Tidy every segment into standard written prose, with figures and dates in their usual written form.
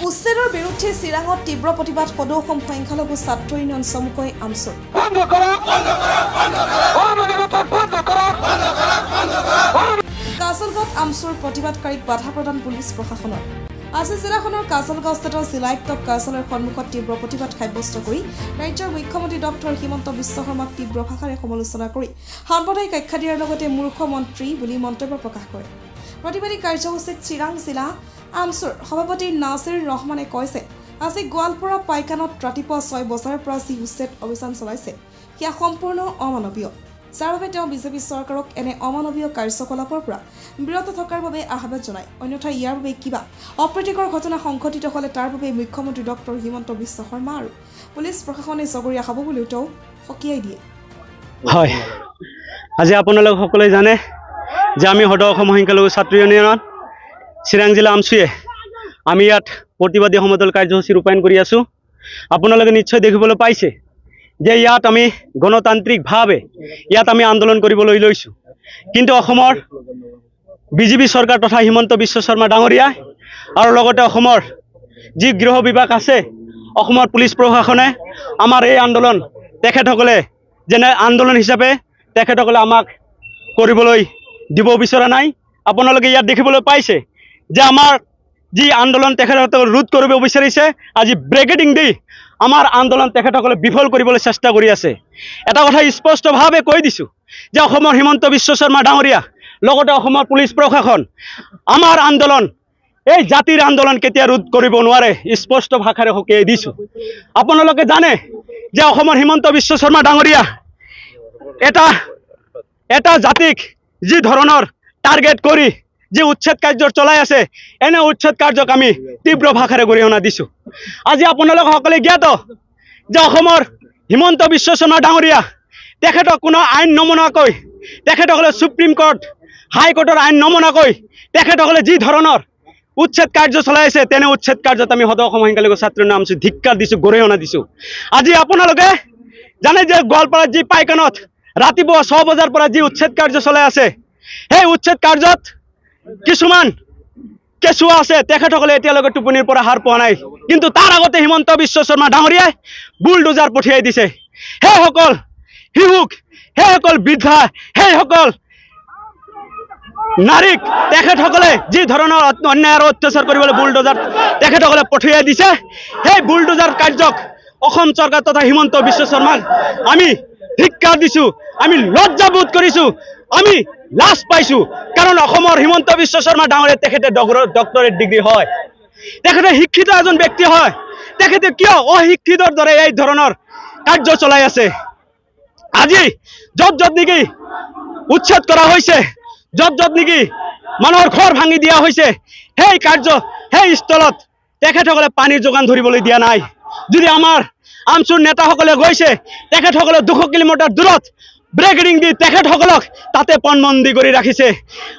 উচ্ছেদৰ বিৰুদ্ধে চিৰাঙত তীব্ৰ প্ৰতিবাদ সদৌ অসম সংখ্যালঘু ছাত্ৰ ইউনিয়ন চমুকৈ আমচুৰ কাজলগাঁৱত আমচুৰ প্ৰতিবাদকাৰীক বাধা প্ৰদান পুলিচ প্ৰশাসনৰ আজি জিলাখনৰ কাজলগাঁওস্থিত জিলায়ুক্ত কাৰ্যালয়ৰ সন্মুখত তীব্ৰ প্ৰতিবাদ সাব্যস্ত কৰি ৰাজ্যৰ মুখ্যমন্ত্ৰী ডক্টৰ হিমন্ত বিশ্ব শৰ্মাক তীব্ৰ ভাষাৰে সমালোচনা কৰি সাম্প্ৰদায়িক আখ্যা দিয়াৰ লগতে মূৰ্খ মন্ত্ৰী বুলি মন্তব্য প্ৰকাশ কৰে। প্ৰতিবাদী কাৰ্যসূচীত চিৰাং জিলা আমচুৰ সভাপতি নাছিৰ ৰহমানে কৈছে, আজি গোৱালপাৰা পাইকানত ৰাতিপুৱা 6 বজাৰ পৰা যি উচ্ছেদ অভিযান চলাইছে সেয়া সম্পূৰ্ণ অমানৱীয়, যাৰ বাবে তেওঁ বিজেপি চৰকাৰক এনে অমানৱীয় কাৰ্যকলাপৰ পৰা বিৰত থকাৰ বাবে আহ্বান জনায়। অন্যথা ইয়াৰ বাবে কিবা অপ্ৰীতিকৰ ঘটনা সংঘটিত হ'লে তাৰ বাবে মুখ্যমন্ত্ৰী ডক্টৰ হিমন্ত বিশ্ব শৰ্মা আৰু পুলিচ প্ৰশাসনে জগৰীয়া হ'ব বুলিও তেওঁ সকীয়াই দিয়ে। হয়, আজি আপোনালোক সকলোৱে জানে যে আমি সদৌ অসম সংখ্যালঘু ছাত্ৰ ইউনিয়নত চিৰাং জিলা আমচুৱে আমি ইয়াত প্ৰতিবাদী সমদল কাৰ্যসূচী ৰূপায়ণ কৰি আছোঁ। আপোনালোকে নিশ্চয় দেখিবলৈ পাইছে যে ইয়াত আমি গণতান্ত্ৰিকভাৱে ইয়াত আমি আন্দোলন কৰিবলৈ লৈছোঁ, কিন্তু অসমৰ বিজেপি চৰকাৰ তথা হিমন্ত বিশ্ব শৰ্মা ডাঙৰীয়া আৰু লগতে অসমৰ যি গৃহ বিভাগ আছে, অসমৰ পুলিচ প্ৰশাসনে আমাৰ এই আন্দোলন তেখেতসকলে যেনে আন্দোলন হিচাপে তেখেতসকলে আমাক কৰিবলৈ দিব বিচৰা নাই। আপোনালোকে ইয়াত দেখিবলৈ পাইছে যে আমাৰ যি আন্দোলন তেখেতসকলে ৰোধ কৰিব বিচাৰিছে, আজি ব্ৰেকেটিং দি আমাৰ আন্দোলন তেখেতসকলে বিফল কৰিবলৈ চেষ্টা কৰি আছে। এটা কথা স্পষ্টভাৱে কৈ দিছোঁ যে অসমৰ হিমন্ত বিশ্ব শৰ্মা ডাঙৰীয়া লগতে অসমৰ পুলিচ প্ৰশাসন আমাৰ আন্দোলন এই জাতিৰ আন্দোলন কেতিয়া ৰোধ কৰিব নোৱাৰে স্পষ্ট ভাষাৰে সকীয়াই দিছোঁ। আপোনালোকে জানে যে অসমৰ হিমন্ত বিশ্ব শৰ্মা ডাঙৰীয়া এটা জাতিক যি ধৰণৰ টাৰ্গেট কৰি যি উচ্ছেদ কাৰ্য চলাই আছে, এনে উচ্ছেদ কাৰ্যক আমি তীব্ৰ ভাষাৰে গৰিহণা দিছোঁ। আজি আপোনালোক সকলে জ্ঞাত যে অসমৰ হিমন্ত বিশ্ব শৰ্মা ডাঙৰীয়া তেখেতক কোনো আইন নমনাকৈ, তেখেতসকলে সুপ্ৰিম কোৰ্ট হাইকোৰ্টৰ আইন নমনাকৈ তেখেতসকলে যি ধৰণৰ উচ্ছেদ কাৰ্য চলাই আছে, তেনে উচ্ছেদ কাৰ্যত আমি সদৌ অসম সংখ্যালঘু ছাত্ৰ নাম ধিক্কাৰ দিছোঁ, গৰিহণা দিছোঁ। আজি আপোনালোকে জানে যে গোৱালপাৰাত যি পাইকানত ৰাতিপুৱা 6 বজাৰ পৰা যি উচ্ছেদ কাৰ্য চলাই আছে, সেই উচ্ছেদ কাৰ্যত কিছুমান কেঁচুৱা আছে, তেখেতসকলে এতিয়ালৈকে টোপনিৰ পৰা হাৰ পোৱা নাই, কিন্তু তাৰ আগতে হিমন্ত বিশ্ব শৰ্মা ডাঙৰীয়াই বুলডোজাৰ পঠিয়াই দিছে। সেইসকল শিশুক, সেইসকল বৃদ্ধা, সেইসকল নাৰীক তেখেতসকলে যি ধৰণৰ অন্যায় আৰু অত্যাচাৰ কৰিবলৈ বুলডোজাৰ তেখেতসকলে পঠিয়াই দিছে, সেই বুলডোজাৰ কাৰ্যক অসম চৰকাৰ তথা হিমন্ত বিশ্ব শৰ্মাক আমি ধিক্কাৰ দিছোঁ, আমি লজ্জাবোধ কৰিছোঁ, আমি লাজ পাইছোঁ। কাৰণ অসমৰ হিমন্ত বিশ্ব শৰ্মা ডাঙৰীয়া তেখেতে ডক্টৰেট ডিগ্ৰী হয়, তেখেতে শিক্ষিত এজন ব্যক্তি হয়, তেখেতে কিয় অশিক্ষিতৰ দৰে এই ধৰণৰ কাৰ্য চলাই আছে? আজি য'ত নেকি উচ্ছেদ কৰা হৈছে, য'ত নেকি মানুহৰ ঘৰ ভাঙি দিয়া হৈছে, সেই কাৰ্য সেই স্থলত তেখেতসকলে পানীৰ যোগান ধৰিবলৈ দিয়া নাই। যদি আমাৰ আমচুৰ নেতাসকলে গৈছে, তেখেতসকলে 200 কিলোমিটাৰ দূৰত ব্ৰেকেটিং দি তেখেতসকলক তাতে পণবন্দী কৰি ৰাখিছে।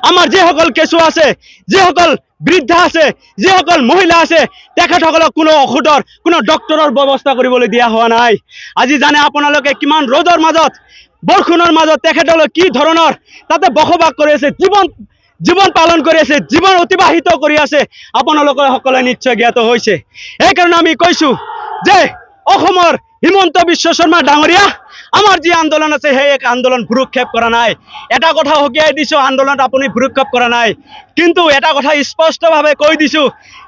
আমাৰ যিসকল কেঁচুৱা আছে, যিসকল বৃদ্ধা আছে, যিসকল মহিলা আছে, তেখেতসকলক কোনো ঔষধৰ, কোনো ডক্টৰৰ ব্যৱস্থা কৰিবলৈ দিয়া হোৱা নাই। আজি জানে আপোনালোকে কিমান ৰ'দৰ মাজত, বৰষুণৰ মাজত তেখেতসকলে কি ধৰণৰ তাতে বসবাস কৰি আছে, জীৱন পালন কৰি আছে, জীৱন অতিবাহিত কৰি আছে, আপোনালোকে সকলোৱে নিশ্চয় জ্ঞাত হৈছে। সেইকাৰণে আমি কৈছোঁ যে অসমৰ হিমন্ত বিশ্ব শৰ্মা ডাঙৰীয়া আমাৰ যি আন্দোলন আছে, সেই আন্দোলন ভ্ৰূক্ষেপ কৰা নাই। এটা কথা সকীয়াই দিছোঁ, আন্দোলনত আপুনি ভ্ৰূক্ষেপ কৰা নাই, কিন্তু এটা কথা স্পষ্টভাৱে কৈ দিছোঁ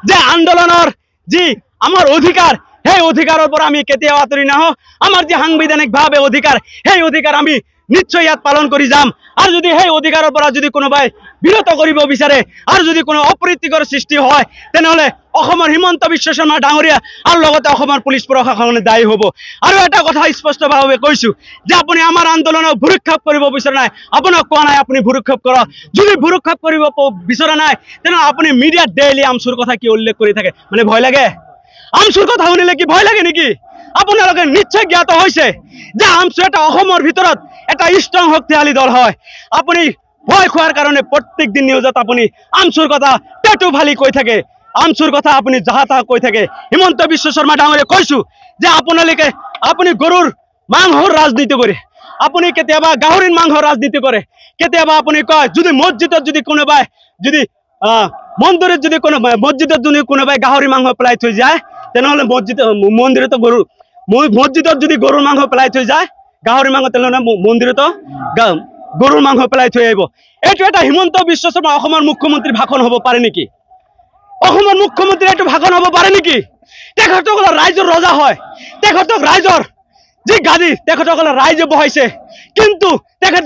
যে আন্দোলনৰ যি আমাৰ অধিকাৰ, সেই অধিকাৰৰ পৰা আমি কেতিয়াও আঁতৰি নাহোঁ। আমাৰ যি সাংবিধানিকভাৱে অধিকাৰ, সেই অধিকাৰ আমি নিশ্চয় ইয়াত পালন কৰি যাম। আৰু যদি সেই অধিকাৰৰ পৰা যদি কোনোবাই বিৰত কৰিব বিচাৰে আৰু যদি কোনো অপ্ৰীতিকৰ সৃষ্টি হয়, তেনেহ'লে অসমৰ হিমন্ত বিশ্ব শৰ্মা ডাঙৰীয়া আৰু লগতে অসমৰ পুলিচ প্ৰশাসনে দায়ী হ'ব। আৰু এটা কথা স্পষ্টভাৱে কৈছোঁ যে আপুনি আমাৰ আন্দোলনক ভ্ৰূক্ষেপ কৰিব বিচৰা নাই, আপোনাক কোৱা নাই আপুনি ভ্ৰূক্ষেপ কৰক। যদি ভ্ৰূক্ষেপ কৰিব বিচৰা নাই, তেনেহ'লে আপুনি মিডিয়াত ডেইলি আমচুৰ কথা কি উল্লেখ কৰি থাকে? মানে ভয় লাগে? আমচুৰ কথা শুনিলে কি ভয় লাগে নেকি? আপোনালোকে নিশ্চয় জ্ঞাত হৈছে যে আমচু এটা অসমৰ ভিতৰত এটা ষ্ট্ৰং শক্তিশালী দল হয়। আপুনি ভয় খোৱাৰ কাৰণে প্ৰত্যেক দিন নিউজত আপুনি আমচুৰ কথা পেটু ফালি কৈ থাকে, আমচুৰ কথা আপুনি যাহা তাহা কৈ থাকে। হিমন্ত বিশ্ব শৰ্মা ডাঙৰীয়াই কৈছোঁ যে আপুনি গৰুৰ মাংসৰ ৰাজনীতি কৰে, আপুনি কেতিয়াবা গাহৰিৰ মাংসৰ ৰাজনীতি কৰে, কেতিয়াবা আপুনি কয় যদি মছজিদত যদি কোনোবাই যদি মন্দিৰত যদি কোনো মছজিদত যদি কোনোবাই গাহৰি মাংস পেলাই থৈ যায় তেনেহ'লে মন্দিৰতো মছজিদত যদি গৰুৰ মাংস পেলাই থৈ যায় গাহৰি মাংস তেনেহ'লে মন্দিৰতো গৰুৰ মাংস পেলাই থৈ আহিব। এইটো এটা হিমন্ত বিশ্ব শৰ্মা অসমৰ মুখ্যমন্ত্ৰীৰ ভাষণ হ'ব পাৰে নেকি? অসমৰ মুখ্যমন্ত্ৰীৰ এইটো ভাষণ হ'ব পাৰে নেকি? তেখেতসকলৰ ৰাইজৰ ৰজা হয়, তেখেতক ৰাইজৰ যি গাদী তেখেতসকলে ৰাইজে বহাইছে, কিন্তু তেখেতে